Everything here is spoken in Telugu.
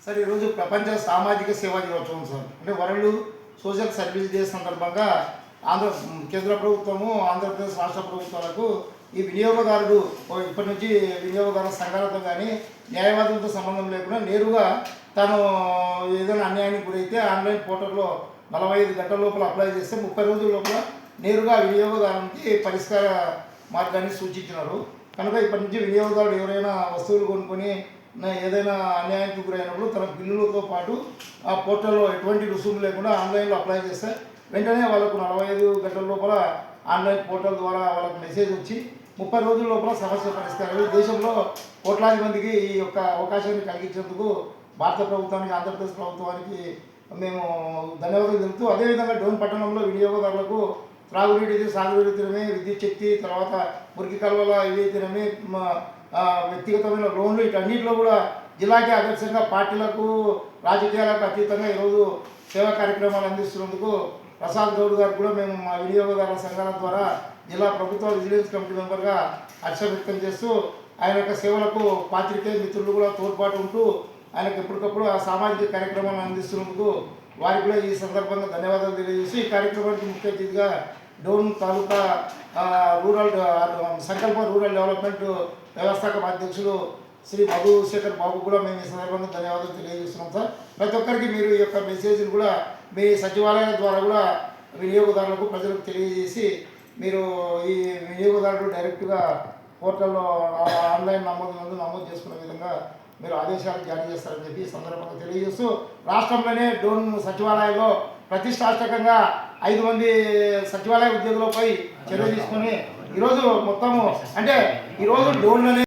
సార్ ఈరోజు ప్రపంచ సామాజిక సేవా దినోత్సవం సార్. అంటే వరల్డ్ సోషల్ సర్వీస్ డే సందర్భంగా కేంద్ర ప్రభుత్వము, ఆంధ్రప్రదేశ్ రాష్ట్ర ప్రభుత్వాలకు ఈ వినియోగదారుడు ఇప్పటి నుంచి వినియోగదారుల సంఘాలతో కానీ న్యాయవాదులతో సంబంధం లేకుండా నేరుగా తను ఏదైనా అన్యాయానికి గురైతే ఆన్లైన్ పోర్టల్లో 45 గంటల లోపల అప్లై చేస్తే 30 రోజుల లోపల నేరుగా వినియోగదారునికి పరిష్కార మార్గాన్ని సూచించినారు. కనుక ఇప్పటి నుంచి వినియోగదారుడు ఎవరైనా వస్తువులు కొనుక్కొని ఏదైనా అన్యాయానికి గురైనప్పుడు తన బిల్లులతో పాటు ఆ పోర్టల్లో ఎటువంటి రుసుము లేకుండా ఆన్లైన్లో అప్లై చేస్తే వెంటనే వాళ్ళకు 45 గంటల లోపల ఆన్లైన్ పోర్టల్ ద్వారా వాళ్ళకు మెసేజ్ వచ్చి 30 రోజుల లోపల సమస్య పరిష్కారం. దేశంలో కోట్లాది మందికి ఈ యొక్క అవకాశాన్ని కలిగించేందుకు భారత ప్రభుత్వానికి, ఆంధ్రప్రదేశ్ ప్రభుత్వానికి మేము ధన్యవాదాలు తెలుపుతూ, అదేవిధంగా డోన్ పట్టణంలో వినియోగదారులకు త్రాగునీటి, సాగునీటినే, విద్యుత్ శక్తి, తర్వాత మురికి కాలువల ఇవైతేనేమి, వ్యక్తిగతమైన లోన్లు, వీటన్నిటిలో కూడా జిల్లాకి ఆదర్శంగా పార్టీలకు, రాజకీయాలకు అతీతంగా ఈరోజు సేవా కార్యక్రమాలు అందిస్తున్నందుకు ప్రసాద్ గౌడ్ గారు కూడా మేము మా వినియోగదారుల సంఘాల ద్వారా జిల్లా ప్రభుత్వ విజిలెన్స్ కమిటీ మెంబర్గా హర్షం వ్యక్తం చేస్తూ, ఆయన యొక్క సేవలకు పాత్రికేయ మిత్రులు కూడా తోడ్పాటు ఉంటూ ఆయనకు ఎప్పటికప్పుడు ఆ సామాజిక కార్యక్రమాలను అందిస్తున్నందుకు వారికి కూడా ఈ సందర్భంగా ధన్యవాదాలు తెలియజేసి, ఈ కార్యక్రమానికి ముఖ్య అతిథిగా డోన్ తాలూకా సంకల్ప రూరల్ డెవలప్మెంట్ వ్యవస్థాపక అధ్యక్షులు శ్రీ మధుశేఖర్ బాబు కూడా మేము ఈ సందర్భంగా ధన్యవాదాలు తెలియజేస్తున్నాం సార్. ప్రతి ఒక్కరికి మీరు ఈ యొక్క మెసేజ్ని కూడా మీ సచివాలయాల ద్వారా కూడా వినియోగదారులకు, ప్రజలకు తెలియజేసి, మీరు ఈ వినియోగదారులు డైరెక్ట్గా పోర్టల్లో ఆన్లైన్ నమోదు చేసుకునే విధంగా మీరు ఆదేశాలు జారీ చేస్తారని చెప్పి ఈ సందర్భంగా తెలియజేస్తూ, రాష్ట్రంలోనే డోన్ సచివాలయంలో ప్రతిష్టాత్మకంగా 5 మంది సచివాలయ ఉద్యోగులపై చర్య తీసుకొని ఈరోజు మొత్తము అంటే ఈరోజు డోన్లోనే